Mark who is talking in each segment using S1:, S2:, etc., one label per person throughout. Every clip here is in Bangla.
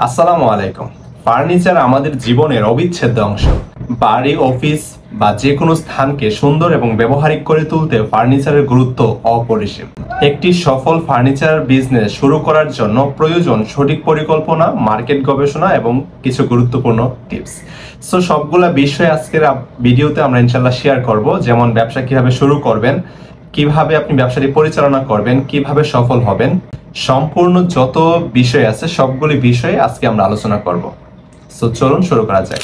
S1: আসসালামু আলাইকুম। ফার্নিচার আমাদের জীবনের অবিচ্ছেদ্য অংশ। বাড়ি, অফিস বা যে কোনো স্থানকে সুন্দর এবং ব্যবহারিক করে তুলতে ফার্নিচারের গুরুত্ব অপরিসীম। একটি সফল ফার্নিচার বিজনেস শুরু করার জন্য প্রয়োজন সঠিক পরিকল্পনা, মার্কেট গবেষণা এবং কিছু গুরুত্বপূর্ণ টিপস। সো সবগুলা বিষয় আজকের ভিডিওতে আমরা ইনশাল্লাহ শেয়ার করব। যেমন ব্যবসা কিভাবে শুরু করবেন, কিভাবে আপনি ব্যবসাটি পরিচালনা করবেন, কিভাবে সফল হবেন, সম্পূর্ণ যত বিষয় আছে সবগুলি বিষয়ে আজকে আমরা আলোচনা করব। সো চলুন শুরু করা যাক।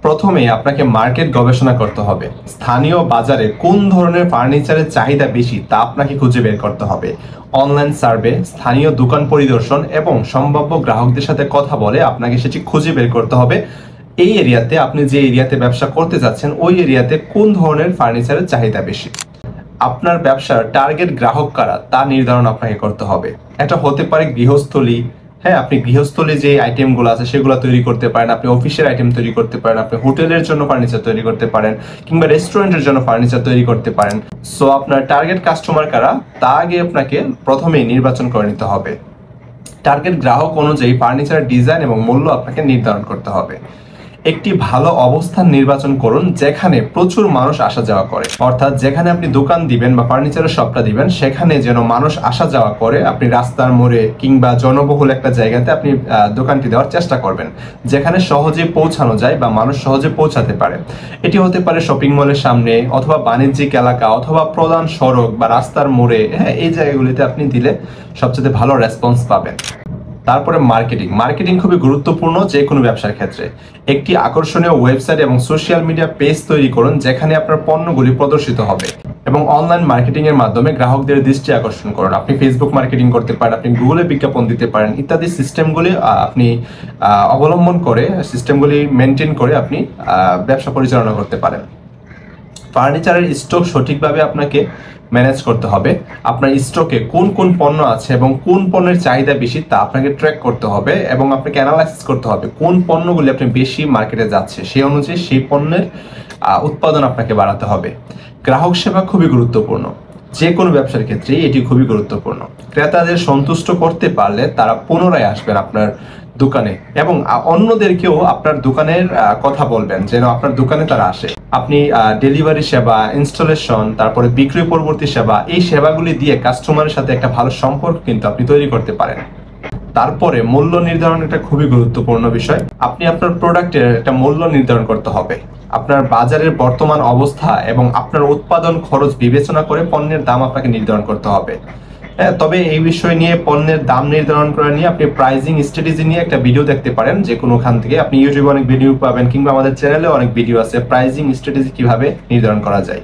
S1: প্রথমে আপনাকে মার্কেট গবেষণা করতে হবে। স্থানীয় বাজারে কোন ধরনের ফার্নিচারের চাহিদা বেশি তা আপনাকে খুঁজে বের করতে হবে। অনলাইন সার্ভে, স্থানীয় দোকান পরিদর্শন এবং সম্ভাব্য গ্রাহকদের সাথে কথা বলে আপনাকে সেটি খুঁজে বের করতে হবে। এই এরিয়াতে, আপনি যে এরিয়াতে ব্যবসা করতে যাচ্ছেন ওই এরিয়াতে কোন ধরনের ফার্নিচারের চাহিদা বেশি। আপনার ব্যবসার টার্গেট গ্রাহক কারা তা নির্ধারণ আপনাকে করতে হবে। এটা হতে পারে গৃহস্থলী, আপনি গৃহস্থলী যে আইটেমগুলো আছে সেগুলো তৈরি করতে পারেন, আপনি অফিসের আইটেম তৈরি করতে পারেন, আপনি হোটেলের জন্য ফার্নিচার তৈরি করতে পারেন, কিংবা রেস্টুরেন্টের জন্য ফার্নিচার তৈরি করতে পারেন। সো আপনার টার্গেট কাস্টমার কারা তা আগে আপনাকে প্রথমেই নির্বাচন করে নিতে হবে। টার্গেট গ্রাহক অনুযায়ী ফার্নিচার ডিজাইন এবং মূল্য আপনাকে নির্ধারণ করতে হবে। একটি ভালো অবস্থান নির্বাচন করুন যেখানে প্রচুর মানুষ আসা যাওয়া করে, অর্থাৎ যেখানে আপনি দোকান দিবেন বা ফার্নিচারের শপটা দিবেন সেখানে যেন মানুষ আসা যাওয়া করে। আপনি রাস্তার মোড়ে কিংবা জনবহুল একটা জায়গাতে আপনি দোকানটি দেওয়ার চেষ্টা করবেন, যেখানে সহজে পৌঁছানো যায় বা মানুষ সহজে পৌঁছাতে পারে। এটি হতে পারে শপিং মলের সামনে, অথবা বাণিজ্যিক এলাকা, অথবা প্রধান সড়ক বা রাস্তার মোড়ে। এই জায়গাগুলিতে আপনি দিলে সবচেয়ে ভালো রেসপন্স পাবেন। তারপরে মার্কেটিং খুবই গুরুত্বপূর্ণ যে কোনো ব্যবসার ক্ষেত্রে। একটি আকর্ষণীয় ওয়েবসাইট এবং সোশ্যাল মিডিয়া পেজ তৈরি করুন যেখানে আপনার পণ্যগুলি প্রদর্শিত হবে, এবং অনলাইন মার্কেটিং এর মাধ্যমে গ্রাহকদের দৃষ্টি আকর্ষণ করুন। আপনি ফেসবুক মার্কেটিং করতে পারেন, আপনি গুগলে বিজ্ঞাপন দিতে পারেন, ইত্যাদি সিস্টেমগুলি আপনি অবলম্বন করে, সিস্টেমগুলি মেনটেন করে আপনি ব্যবসা পরিচালনা করতে পারেন। ফার্নিচারের স্টক সঠিকভাবে আপনাকে ম্যানেজ করতে হবে। আপনার স্টকে কোন কোন পণ্য আছে এবং কোন পণ্যের চাহিদা বেশি তা আপনাকে ট্র্যাক করতে হবে, এবং আপনাকে অ্যানালাইসিস করতে হবে কোন পণ্যগুলি আপনি বেশি মার্কেটে যাচ্ছে, সেই অনুযায়ী সেই পণ্যের উৎপাদন আপনাকে বাড়াতে হবে। গ্রাহক সেবা খুবই গুরুত্বপূর্ণ, যে কোনো ব্যবসার ক্ষেত্রে এটি খুবই গুরুত্বপূর্ণ। ক্রেতাদের সন্তুষ্ট করতে পারলে তারা পুনরায় আসবেন আপনার দোকানে, এবং অন্যদেরকেও আপনার দোকানের কথা বলবেন যেন আপনার দোকানে তারা আসে। আপনি ডেলিভারি সেবা, ইনস্টলেশন, তারপরে বিক্রয় পরবর্তী সেবা, এই সেবাগুলি দিয়ে কাস্টমারের সাথে একটা ভালো সম্পর্ক কিন্তু আপনি তৈরি করতে পারেন। তারপরে মূল্য নির্ধারণ একটা খুবই গুরুত্বপূর্ণ বিষয়। আপনি আপনার প্রোডাক্টের একটা মূল্য নির্ধারণ করতে হবে। আপনার বাজারের বর্তমান অবস্থা এবং আপনার উৎপাদন খরচ বিবেচনা করে পণ্যের দাম আপনাকে নির্ধারণ করতে হবে। তবে এই বিষয় নিয়ে, পণ্যের দাম নির্ধারণ করা নিয়ে আপনি প্রাইজিং স্ট্র্যাটেজি নিয়ে একটা ভিডিও দেখতে পারেন যে কোনোখান থেকে। আপনি ইউটিউবে অনেক ভিডিও পাবেন, কিংবা আমাদের চ্যানেলে অনেক ভিডিও আছে প্রাইজিং স্ট্র্যাটেজি কিভাবে নির্ধারণ করা যায়।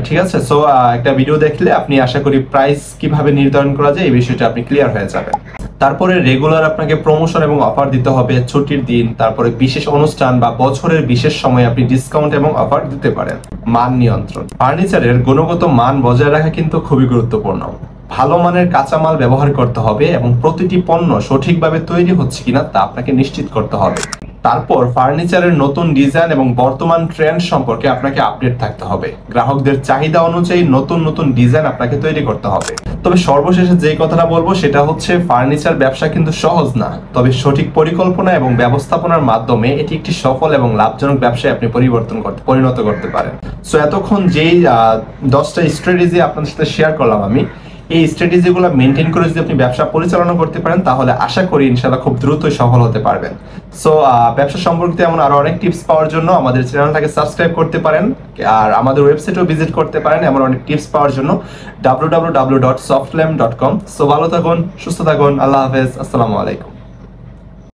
S1: ঠিক আছে। সো একটা ভিডিও দেখলে আপনি আশা করি প্রাইস কিভাবে নির্ধারণ করা যায় এই বিষয়টা আপনি ক্লিয়ার হয়ে যাবেন। তারপরে রেগুলার আপনাকে প্রমোশন এবং অফার দিতে হবে। ছুটির দিন, তারপরে বিশেষ অনুষ্ঠান বা বছরের বিশেষ সময়ে আপনি ডিসকাউন্ট এবং অফার দিতে পারেন। মান নিয়ন্ত্রণ, ফার্নিচারের গুণগত মান বজায় রাখা কিন্তু খুবই গুরুত্বপূর্ণ। ভালো মানের কাঁচামাল ব্যবহার করতে হবে এবং প্রতিটি পণ্য সঠিকভাবে তৈরি হচ্ছে কিনা তা আপনাকে নিশ্চিত করতে হবে। তারপর ফার্নিচারের নতুন ডিজাইন এবং বর্তমান ট্রেন্ড সম্পর্কে আপনাকে আপডেট থাকতে হবে। গ্রাহকদের চাহিদা অনুযায়ী নতুন নতুন ডিজাইন আপনাকে তৈরি করতে হবে। তবে সর্বশেষে যেই কথাটা বলবো সেটা হচ্ছে, ফার্নিচার ব্যবসা কিন্তু সহজ না, তবে সঠিক পরিকল্পনা এবং ব্যবস্থাপনার মাধ্যমে এটি একটি সফল এবং লাভজনক ব্যবসায় আপনি পরিণত করতে পারেন। সো এতক্ষণ যেই 10টা স্ট্র্যাটেজি আপনাদের সাথে শেয়ার করলাম আমি, এই স্ট্র্যাটেজিগুলো মেনটেন করে যদি আপনি ব্যবসা পরিচালনা করতে পারেন তাহলে আশা করি ইনশাআল্লাহ খুব দ্রুতই সফল হতে পারবেন। সো ব্যবসা সম্পর্কিত এমন আরো অনেক টিপস পাওয়ার জন্য আমাদের চ্যানেলটাকে সাবস্ক্রাইব করতে পারেন, আর আমাদের ওয়েবসাইটেও ভিজিট করতে পারেন এমন অনেক টিপস পাওয়ার জন্য www.softlam.com। সো ভালো থাকুন, সুস্থ থাকুন, আল্লাহ হাফেজ, আসসালামু আলাইকুম।